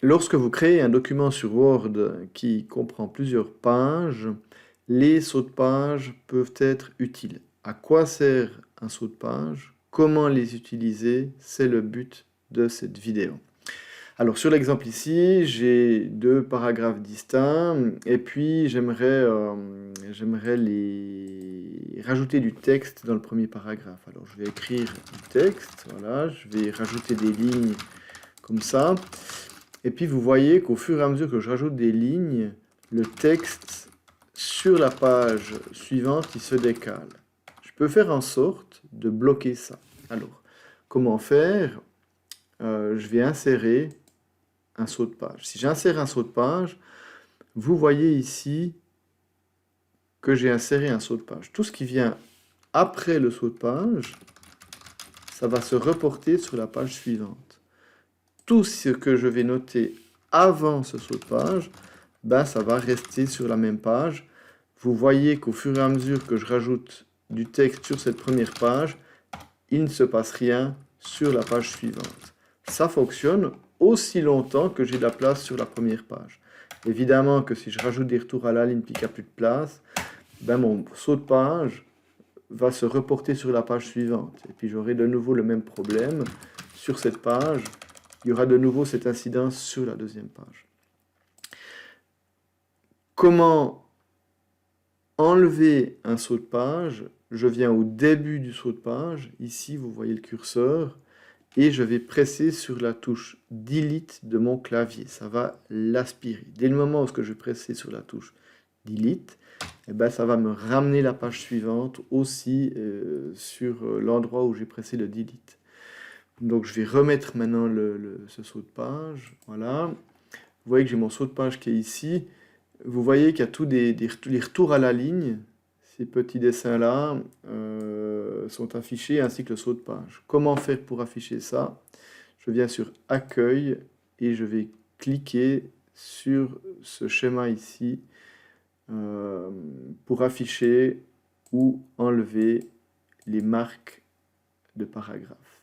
Lorsque vous créez un document sur Word qui comprend plusieurs pages, les sauts de page peuvent être utiles. À quoi sert un saut de page? Comment les utiliser? C'est le but de cette vidéo. Alors sur l'exemple ici, j'ai deux paragraphes distincts et puis j'aimerais les rajouter du texte dans le premier paragraphe. Alors je vais écrire du texte, voilà, je vais rajouter des lignes comme ça. Et puis vous voyez qu'au fur et à mesure que je rajoute des lignes, le texte sur la page suivante, il se décale. Je peux faire en sorte de bloquer ça. Alors, comment faire? Je vais insérer un saut de page. Si j'insère un saut de page, vous voyez ici que j'ai inséré un saut de page. Tout ce qui vient après le saut de page, ça va se reporter sur la page suivante. Tout ce que je vais noter avant ce saut de page, ben, ça va rester sur la même page. Vous voyez qu'au fur et à mesure que je rajoute du texte sur cette première page, il ne se passe rien sur la page suivante. Ça fonctionne aussi longtemps que j'ai de la place sur la première page. Évidemment que si je rajoute des retours à la ligne puis qu'il n'y a plus de place, ben mon saut de page va se reporter sur la page suivante. Et puis j'aurai de nouveau le même problème sur cette page. Il y aura de nouveau cette incidence sur la deuxième page. Comment enlever un saut de page? Je viens au début du saut de page. Ici, vous voyez le curseur. Et je vais presser sur la touche Delete de mon clavier. Ça va l'aspirer. Dès le moment où je vais presser sur la touche Delete, eh ben, ça va me ramener la page suivante aussi sur l'endroit où j'ai pressé le Delete. Donc je vais remettre maintenant ce saut de page. Voilà. Vous voyez que j'ai mon saut de page qui est ici. Vous voyez qu'il y a tous les retours à la ligne. Ces petits dessins-là sont affichés ainsi que le saut de page. Comment faire pour afficher ça? Je viens sur Accueil et je vais cliquer sur ce schéma ici pour afficher ou enlever les marques de paragraphes.